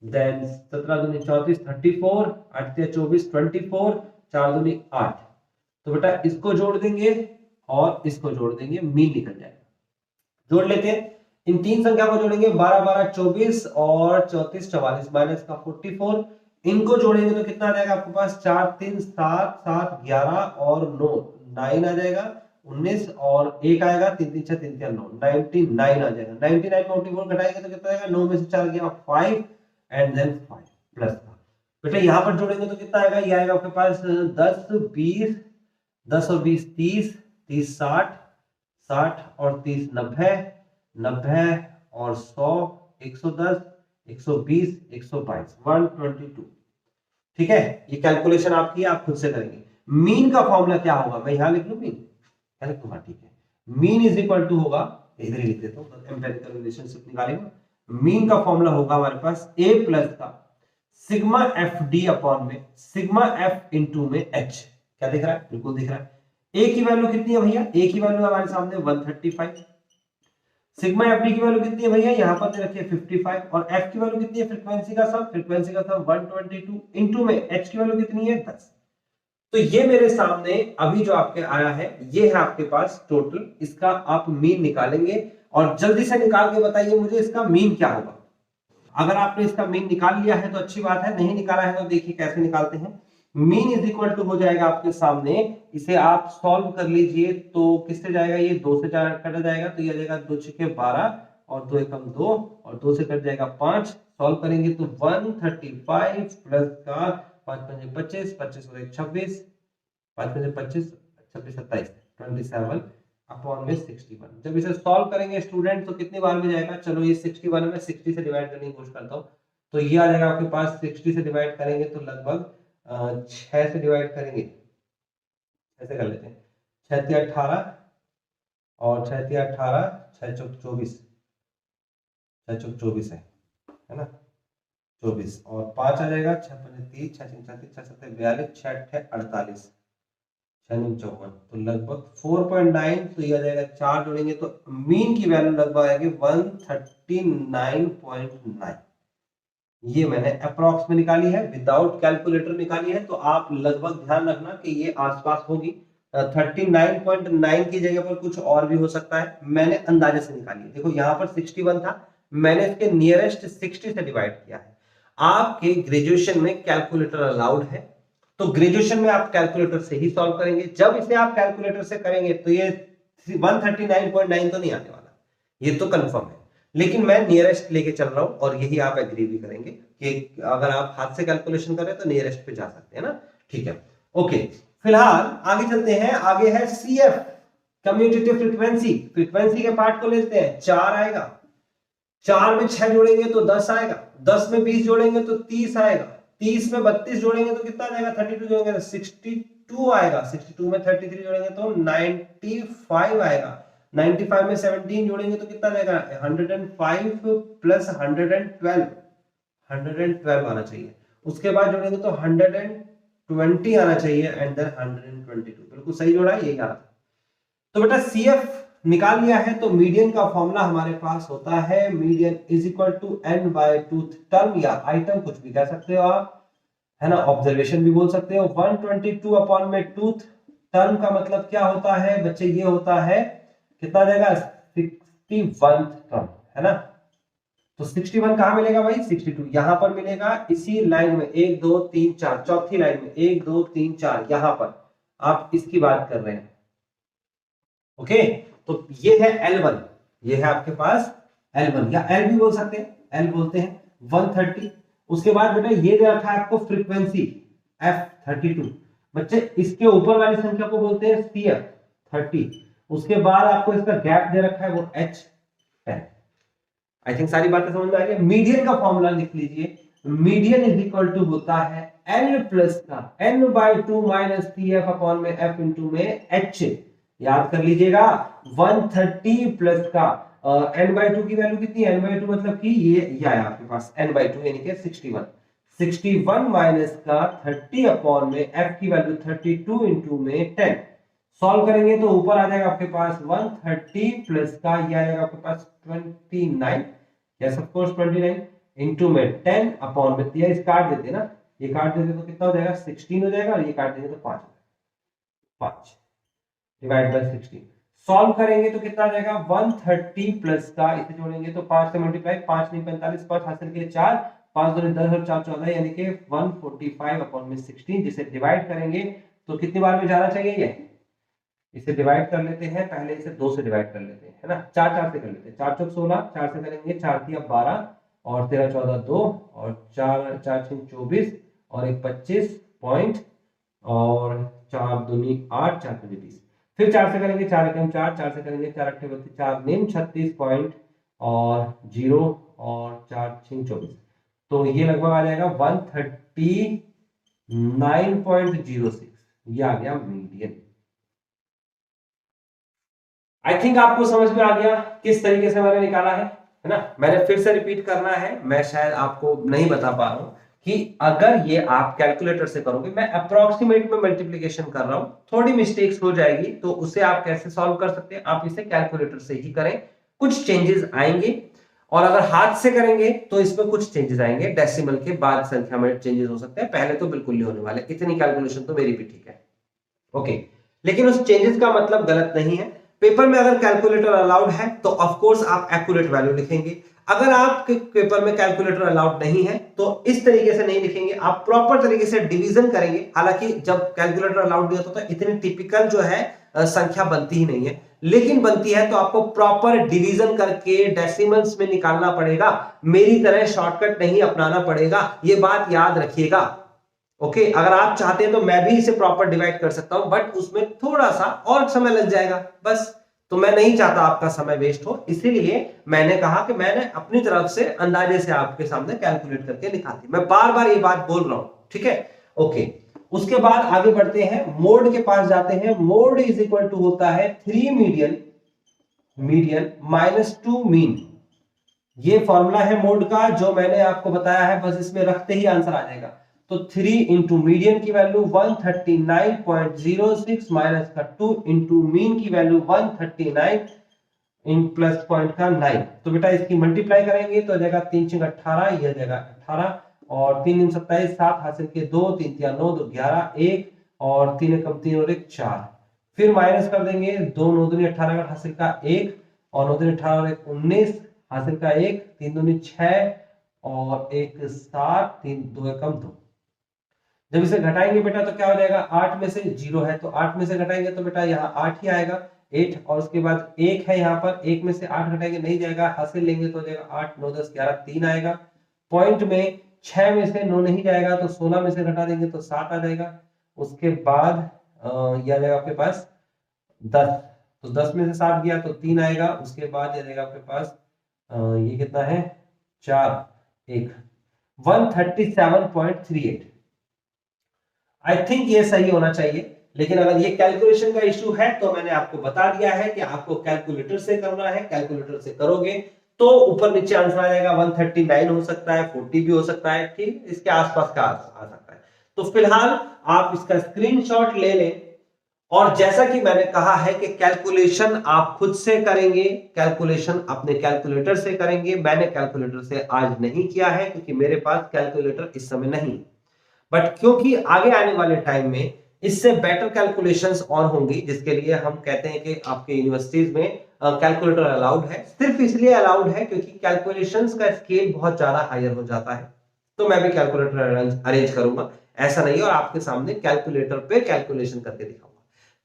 देन 17 दूनी 34 34, 8 × 24 24, 4 दूनी 8। तो बेटा इसको जोड़ देंगे और इसको जोड़ देंगे, मीन निकल जाएगा। जोड़ लेते हैं, इन तीन संख्या को जोड़ेंगे, 12 12 24 और 34 44 माइनस का 44। इनको जोड़ेंगे तो कितना आ जाएगा आपके पास? 4 3 7 7 11 और 9 9 आ जाएगा, 19 और 1 आएगा, 3 3 6 3 3 9 99 आ जाएगा। 99 में 44 घटाएंगे तो कितना आएगा? 9 में से 4 गया 5 एंड देन 5 प्लस का बेटा यहाँ पर जोड़ेंगे तो कितना आएगा, ये आएगा आपके पास 10 20, 10 और 20 30, 30 60, 60 और 30 90, 90 और 100 110, 120, 122, 122। ठीक है, ये कैलकुलेशन आपकी आप खुद से करेंगे। मीन का फॉर्मूला क्या होगा, मैं यहां लिख लूं मीन, क्या लिख दूंगा, ठीक है, मीन इज इक्वल टू होगा, इधर ही लिख देता हूं, एम्पिरिकल रिलेशनशिप निकालेंगे। मीन का फॉर्मूला होगा हमारे पास a प्लस का सिग्मा एफ डी अपॉन में सिग्मा एफ इंटू में एच। क्या दिख रहा है, बिल्कुल दिख रहा है। a की वैल्यू कितनी है भैया, a की वैल्यू हमारे सामने 135, सिग्मा एफ डी की वैल्यू कितनी है भैया, यहां पर दे रखी है 55, और एफ की वैल्यू कितनी है, फ्रीक्वेंसी का सम 122 इंटू में एच की वैल्यू कितनी है 10। तो ये मेरे सामने अभी जो आपके आया है, ये है आपके पास टोटल, इसका आप मीन निकालेंगे और जल्दी से निकाल के बताइए मुझे इसका मीन क्या होगा। अगर आपने इसका मीन निकाल लिया है तो अच्छी बात है, नहीं निकाला है तो देखिए कैसे निकालते हैं। मीन इज इक्वल टू हो जाएगा आपके सामने, इसे आप सॉल्व कर लीजिए तो किससे जाएगा, ये 2 से कटा जाएगा तो ये आ जाएगा 2 छके 12 और 2 एकम 2 और 2 से कट जाएगा 5। सॉल्व करेंगे तो 135 प्लस का 5 पंजे 25, 25 और 1 26, 5 पंजे 25, 26 27, 27 अपॉन में 61। जब इसे सॉल्व करेंगे स्टूडेंट तो कितनी बार में जाएगा, चलो ये 61 में 60 से डिवाइड करने की कोशिश करता हूँ, तो ये आ जाएगा आपके पास 60 से डिवाइड करेंगे तो लगभग 6 से डिवाइड करेंगे, ऐसे कर लेते हैं, 6 × 18 और 6 × 18, 6 चौक 24, 6 चौक 24 है ना, 24 और 5 आ जाएगा, 6 पंजे 30, 6 छक 36, 6 सत्ते 42, 6 अट्ठे 48, 6 9 54, तो लगभग 4.9, तो ये आ जाएगा 4 जोड़ेंगे तो मीन की वैल्यू लगभग आएगी 139.9। ये मैंने अप्रॉक्स में निकाली है, विदाउट कैलकुलेटर निकाली है, तो आप लगभग ध्यान रखना कि ये आसपास होगी। 39.9 की जगह पर कुछ और भी हो सकता है, मैंने अंदाजे से निकाली है। देखो यहाँ पर 61 था, मैंने इसके नियरेस्ट 60 से डिवाइड किया है। आपके ग्रेजुएशन में कैलकुलेटर अलाउड है, तो ग्रेजुएशन में आप कैलकुलेटर से ही सॉल्व करेंगे। जब इसे आप कैलकुलेटर से करेंगे तो ये 139.9 तो नहीं आने वाला, ये तो कंफर्म है, लेकिन मैं नियरेस्ट लेके चल रहा हूं और यही आप एग्री भी करेंगे कि अगर आप हाथ से कैलकुलेशन करें तो नियरेस्ट पे जा सकते हैं ना। ठीक है, ओके, फिलहाल आगे चलते हैं। आगे है CF, कम्यूटेटिव फ्रीक्वेंसी। फ्रीक्वेंसी के पार्ट को लेते हैं, 4 आएगा, 4 में 6 जोड़ेंगे तो 10 आएगा, 10 में 20 जोड़ेंगे तो 30 आएगा, 30 में 32 जोड़ेंगे तो कितना आएगा, 32 जोड़ेंगे तो 62 आएगा, 62 में 33 जोड़ेंगे तो 95 आएगा, 95 में 17 जोड़ेंगे तो कितना जाएगा, 105 प्लस 112, 112 आना चाहिए। उसके बाद जोड़ेंगे तो 120 आना चाहिए एंड देन 122, बिल्कुल सही जोड़ा है, यही आ रहा था। तो बेटा CF निकाल लिया है, तो मीडियन का फॉर्मूला हमारे पास होता है, median is equal to n by twoth term या आइटम, कुछ भी कह सकते हो आप, है ना, ऑब्जर्वेशन भी बोल सकते हो। 122 अपॉन में टूथ टर्म का मतलब क्या होता है बच्चे, ये होता है कितना जाएगा, 61 टर्म, है ना। तो 61 कहां मिलेगा भाई, 62 यहां पर मिलेगा, इसी लाइन में 1 2 3 4, चौथी लाइन में 1 2 3 4, यहां पर आप इसकी बात कर रहे हैं। ओके, तो ये है L1, ये है आपके पास L1 या L भी बोल सकते हैं, L बोलते हैं 130। उसके बाद बेटा ये दे रखा है आपको फ्रीक्वेंसी F32, बच्चे इसके ऊपर वाली संख्या को बोलते हैं CF30। उसके बाद आपको इसका गैप दे रखा है वो H10। आई थिंक सारी बातें समझ में आ रही है। मीडियन का फॉर्मूला लिख लीजिए, मीडियन इज इक्वल टू होता है N प्लस का N/2 माइनस CF अपॉन में F इंटू में H। याद कर लीजिएगा, 130 प्लस का n/2 की वैल्यू कितनी है, n/2 मतलब कि ये आया आपके पास n/2 यानी कि 61, 61 माइनस का 30 अपॉन में f की वैल्यू 32 इंटू में 10। सॉल्व करेंगे तो ऊपर आ जाएगा आपके पास 130 प्लस का ये आएगा आपके पास 29, यस ऑफ कोर्स 29 इंटू में 10 अपॉन में, ये इस काट देते ना, ये काट देते तो कितना हो जाएगा 16 हो जाएगा, और ये काट देंगे तो 5 डिवाइड बाय 16। सॉल्व करेंगे तो कितना आ जाएगा 130 प्लस का, इसे जोड़ेंगे तो 5 से मल्टीप्लाई, 5 नहीं 45, 5 हासिल के 4, 5 दूनी 10 और 4 14, यानी कि 145 अपॉन में 16। जिसे डिवाइड करेंगे तो कितनी बार में जाना चाहिए, ये इसे डिवाइड कर लेते हैं, पहले इसे 2 से डिवाइड कर लेते हैं, है ना, 4 4 से कर लेते हैं, 4 चौक 16, 4 से करेंगे 4 3 12 और 13 14 2 और 4 4 6 24 और एक 25 पॉइंट और 4 दूनी 8, 4 पंजे 20। फिर 4 से करेंगे 4 एकम 4, 4 से करेंगे 4 अट्ठे 32, 4 निम 36 पॉइंट और 0 और 4 6 24। तो ये लगभग आ जाएगा 139.06। ये आ गया मीडियन। आई थिंक आपको समझ में आ गया किस तरीके से मैंने निकाला है ना। मैंने फिर से रिपीट करना है, मैं शायद आपको नहीं बता पा रहा हूं कि अगर ये आप कैलकुलेटर से करोगे, मैं अप्रोक्सीमेट में मल्टीप्लिकेशन कर रहा हूं, थोड़ी मिस्टेक्स हो जाएगी, तो उसे आप कैसे सॉल्व कर सकते हैं, आप इसे कैलकुलेटर से ही करें, कुछ चेंजेस आएंगे। और अगर हाथ से करेंगे तो इसमें कुछ चेंजेस आएंगे, डेसिमल के बाद संख्या में चेंजेस हो सकते हैं, पहले तो बिल्कुल नहीं होने वाले। इतनी कैलकुलेशन तो मेरी भी ठीक है, ओके। लेकिन उस चेंजेस का मतलब गलत नहीं है। पेपर में अगर कैलकुलेटर अलाउड है तो ऑफ कोर्स आप एक्यूरेट वैल्यू लिखेंगे। अगर आपके पेपर में कैलकुलेटर अलाउड नहीं है तो इस तरीके से नहीं लिखेंगे, आप प्रॉपर तरीके से डिवीजन करेंगे। हालांकि जब कैलकुलेटर अलाउड नहीं होता तो इतनी टिपिकल जो है संख्या बनती ही नहीं है, लेकिन बनती है तो आपको प्रॉपर डिवीजन करके डेसिमल्स में निकालना पड़ेगा। मेरी तरह शॉर्टकट नहीं अपनाना पड़ेगा, ये बात याद रखिएगा, ओके। अगर आप चाहते हैं तो मैं भी इसे प्रॉपर डिवाइड कर सकता हूं, बट उसमें थोड़ा सा और समय लग जाएगा बस। तो मैं नहीं चाहता आपका समय वेस्ट हो, इसीलिए मैंने कहा कि मैंने अपनी तरफ से अंदाजे से आपके सामने कैलकुलेट करके लिखा दी। मैं बार बार ये बात बोल रहा हूं, ठीक है, ओके। उसके बाद आगे बढ़ते हैं, मोड के पास जाते हैं। मोड इज इक्वल टू होता है 3 मीडियन माइनस 2 मीन। ये फॉर्मूला है मोड का जो मैंने आपको बताया है, बस इसमें रखते ही आंसर आ जाएगा। तो 3 इंटू मीडियन की वैल्यू 139.06 माइनस का 2 इंटू मीन की वैल्यू 139 इन प्लस पॉइंट का 9। तो बेटा इसकी मल्टीप्लाई करेंगे तो आ जाएगा 3 6 18, ये आ जाएगा 18 और 3 9 27, 7 हासिल के 2, 3 3 9 2 11 1 और 3 एकम 3 और 1 4। फिर माइनस कर देंगे 2 9 दूनी 18 हासिल का 1 और 9 दूनी 18 और 1 19 हासिल का 1, 3 दूनी 6 और 1 7, 3 2 एकम 2। जब इसे घटाएंगे बेटा तो क्या हो जाएगा, 8 में से 0 है तो 8 में से घटाएंगे तो बेटा यहाँ 8 ही आएगा, 8 और उसके बाद 1 है यहाँ पर, 1 में से 8 घटाएंगे नहीं जाएगा, हासिल लेंगे तो हो जाएगा 8 9 10 11 3 आएगा। पॉइंट में 6 में से 9 नहीं जाएगा तो 16 में से घटा देंगे तो 7 आ जाएगा। उसके बाद यह आ जाएगा आपके पास 10, तो 10 में से 7 गया तो 3 आएगा। उसके बाद यह जाएगा आपके पास ये कितना है 4 1 137.38। आई थिंक ये सही होना चाहिए, लेकिन अगर ये कैलकुलेशन का इश्यू है तो मैंने आपको बता दिया है कि आपको कैलकुलेटर से करना है। कैलकुलेटर से करोगे तो ऊपर नीचे आंसर आ जाएगा, 139 हो सकता है, 40 भी हो सकता है, ठीक, इसके आसपास का आ सकता है। तो फिलहाल आप इसका स्क्रीनशॉट ले लें। और जैसा कि मैंने कहा है कि कैलकुलेशन आप खुद से करेंगे, कैलकुलेशन अपने कैलकुलेटर से करेंगे। मैंने कैलकुलेटर से आज नहीं किया है क्योंकि मेरे पास कैलकुलेटर इस समय नहीं, बट क्योंकि आगे आने वाले टाइम में इससे बेटर कैलकुलेशंस और होंगी, जिसके लिए हम कहते हैं कि आपके यूनिवर्सिटीज में कैलकुलेटर अलाउड है। सिर्फ इसलिए अलाउड है क्योंकि कैलकुलेशंस का स्केल बहुत ज्यादा हायर हो जाता है, तो मैं भी कैलकुलेटर अरेंज करूंगा, ऐसा नहीं है, और आपके सामने कैलकुलेटर पे कैलकुलेशन करके दिखाऊंगा।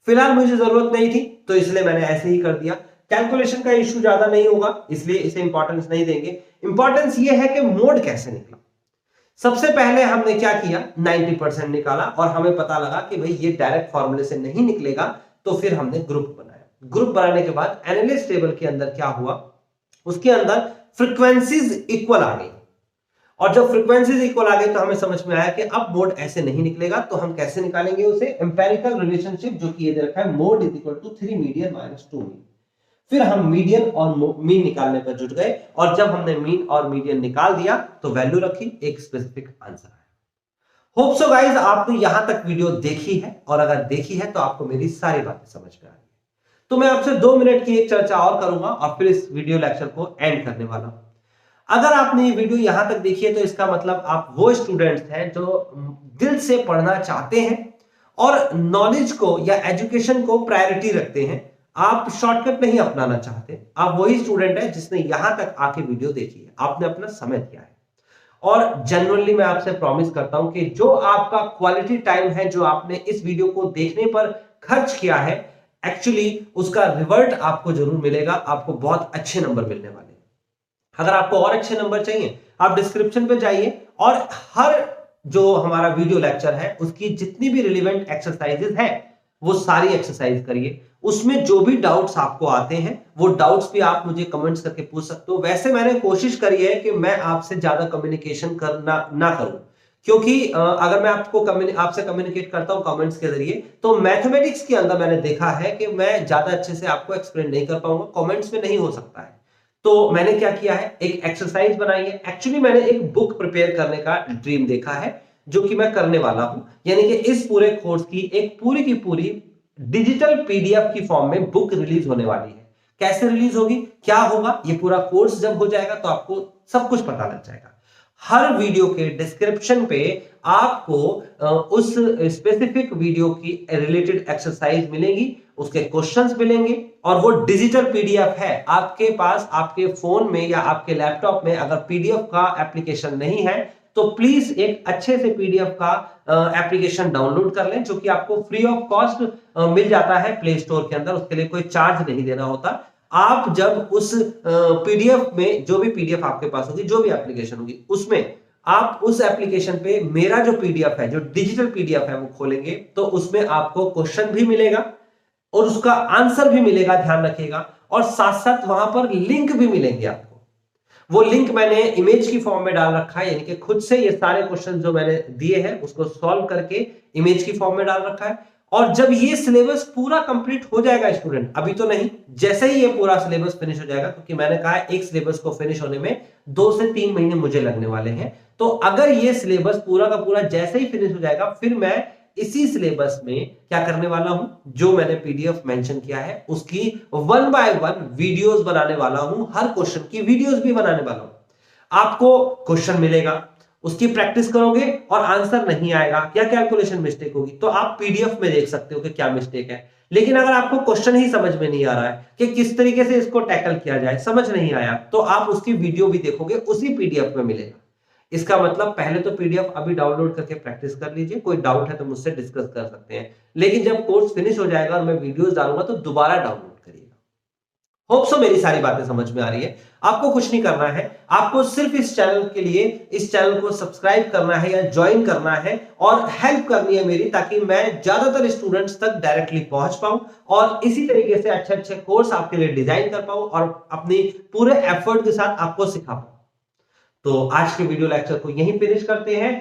फिलहाल मुझे जरूरत नहीं थी तो इसलिए मैंने ऐसे ही कर दिया। कैलकुलेशन का इश्यू ज्यादा नहीं होगा इसलिए इसे इंपॉर्टेंस नहीं देंगे। इंपॉर्टेंस ये है कि मोड कैसे निकला। सबसे पहले हमने क्या किया, 90% निकाला और हमें पता लगा कि भाई ये डायरेक्ट फॉर्मूले से नहीं निकलेगा, तो फिर हमने ग्रुप बनाया। ग्रुप बनाने के बाद एनालिसिस टेबल के अंदर क्या हुआ, उसके अंदर फ्रीक्वेंसीज इक्वल आ गई, और जब फ्रीक्वेंसीज इक्वल आ गई तो हमें समझ में आया कि अब मोड ऐसे नहीं निकलेगा, तो हम कैसे निकालेंगे उसे, एम्पेरिकल रिलेशनशिप जो कि ये दे रखा है, mode is equal to 3 median minus 2 mean. फिर हम मीडियन और मीन निकालने पर जुट गए, और जब हमने मीन और मीडियन निकाल दिया तो वैल्यू रखी, एक स्पेसिफिक आंसर आया। होप सो गाइस आपने यहां तक वीडियो देखी है, और अगर देखी है तो आपको मेरी सारी बातें समझ में आ गई। तो मैं आपसे 2 मिनट की एक चर्चा और करूंगा और फिर इस वीडियो लेक्चर को एंड करने वाला हूं। अगर आपने ये वीडियो यहां तक देखी है तो इसका मतलब आप वो स्टूडेंट्स हैं जो दिल से पढ़ना चाहते हैं और नॉलेज को या एजुकेशन को प्रायोरिटी रखते हैं। आप शॉर्टकट नहीं अपनाना चाहते, आप वही स्टूडेंट है जिसने यहां तक आके वीडियो देखी है, आपने अपना समय दिया है। और जनरली मैं आपसे प्रॉमिस करता हूं कि जो आपका क्वालिटी टाइम है, जो आपने इस वीडियो को देखने पर खर्च किया है, एक्चुअली उसका रिवर्ट आपको जरूर मिलेगा, आपको बहुत अच्छे नंबर मिलने वाले हैं। अगर आपको और अच्छे नंबर चाहिए, आप डिस्क्रिप्शन पे जाइए और हर जो हमारा वीडियो लेक्चर है उसकी जितनी भी रिलेवेंट एक्सरसाइजेज है वो सारी एक्सरसाइज करिए। उसमें जो भी डाउट्स आपको आते हैं वो डाउट्स भी आप मुझे कमेंट्स करके पूछ सकते हो। वैसे मैंने कोशिश करी है कि मैं आपसे ज्यादा कम्युनिकेशन करना ना करूं, क्योंकि अगर मैं आपसे कम्युनिकेट करता हूं कमेंट्स के जरिए तो मैथमेटिक्स के अंदर मैंने देखा है कि मैं ज्यादा अच्छे से आपको एक्सप्लेन नहीं कर पाऊंगा, कमेंट्स में नहीं हो सकता है। तो मैंने क्या किया है, एक एक्सरसाइज बनाई है। एक्चुअली मैंने एक बुक प्रिपेयर करने का ड्रीम देखा है जो कि मैं करने वाला हूं, यानी कि इस पूरे कोर्स की एक पूरी की पूरी डिजिटल पीडीएफ की फॉर्म में बुक रिलीज होने वाली है। कैसे रिलीज होगी, क्या होगा, ये पूरा कोर्स जब हो जाएगा तो आपको सब कुछ पता लग जाएगा। हर वीडियो के डिस्क्रिप्शन पे आपको उस स्पेसिफिक वीडियो की रिलेटेड एक्सरसाइज मिलेगी, उसके क्वेश्चंस मिलेंगे और वो डिजिटल पीडीएफ है आपके पास। आपके फोन में या आपके लैपटॉप में अगर पीडीएफ का एप्लीकेशन नहीं है तो प्लीज एक अच्छे से पीडीएफ का एप्लीकेशन डाउनलोड कर लें, जो कि आपको फ्री ऑफ कॉस्ट मिल जाता है प्ले स्टोर के अंदर। उसके लिए कोई चार्ज नहीं देना होता। आप जब उस पीडीएफ में, जो भी पीडीएफ आपके पास होगी, जो भी एप्लीकेशन होगी, उसमें आप उस एप्लीकेशन पे मेरा जो पीडीएफ है, जो डिजिटल पीडीएफ है, वो खोलेंगे तो उसमें आपको क्वेश्चन भी मिलेगा और उसका आंसर भी मिलेगा, ध्यान रखिएगा। और साथ साथ वहां पर लिंक भी मिलेंगे आपको। वो लिंक मैंने इमेज की फॉर्म में डाल रखा है, यानी कि खुद से ये सारे क्वेश्चन जो मैंने दिए हैं उसको सॉल्व करके इमेज की फॉर्म में डाल रखा है। और जब ये सिलेबस पूरा कंप्लीट हो जाएगा स्टूडेंट, अभी तो नहीं, जैसे ही ये पूरा सिलेबस फिनिश हो जाएगा, क्योंकि मैंने कहा एक सिलेबस को फिनिश होने में 2 से 3 महीने मुझे लगने वाले हैं, तो अगर ये सिलेबस पूरा का पूरा जैसे ही फिनिश हो जाएगा फिर मैं इसी सिलेबस में क्या करने वाला हूं, जो मैंने पीडीएफ मेंशन किया है उसकी 1 बाय 1 वीडियोस बनाने वाला हूं। हर क्वेश्चन की वीडियोस भी बनाने वाला हूं। आपको क्वेश्चन मिलेगा, उसकी प्रैक्टिस करोगे और आंसर नहीं आएगा या कैलकुलेशन मिस्टेक होगी तो आप पीडीएफ में देख सकते हो कि क्या मिस्टेक है। लेकिन अगर आपको क्वेश्चन ही समझ में नहीं आ रहा है कि किस तरीके से इसको टैकल किया जाए, समझ नहीं आया, तो आप उसकी वीडियो भी देखोगे, उसी पीडीएफ में मिलेगा। इसका मतलब पहले तो पीडीएफ अभी डाउनलोड करके प्रैक्टिस कर लीजिए। कोई डाउट है तो मुझसे डिस्कस कर सकते हैं, लेकिन जब कोर्स फिनिश हो जाएगा और मैं वीडियोस डालूंगा तो दोबारा डाउनलोड करिएगा। होप सो मेरी सारी बातें समझ में आ रही है। आपको कुछ नहीं करना है, आपको सिर्फ इस चैनल के लिए इस चैनल को सब्सक्राइब करना है या ज्वाइन करना है और हेल्प करनी है मेरी, ताकि मैं ज्यादातर स्टूडेंट्स तक डायरेक्टली पहुंच पाऊं और इसी तरीके से अच्छे अच्छे कोर्स आपके लिए डिजाइन कर पाऊं और अपनी पूरे एफर्ट के साथ आपको सिखा पाऊं। तो आज के वीडियो लेक्चर को यहीं फिनिश करते हैं।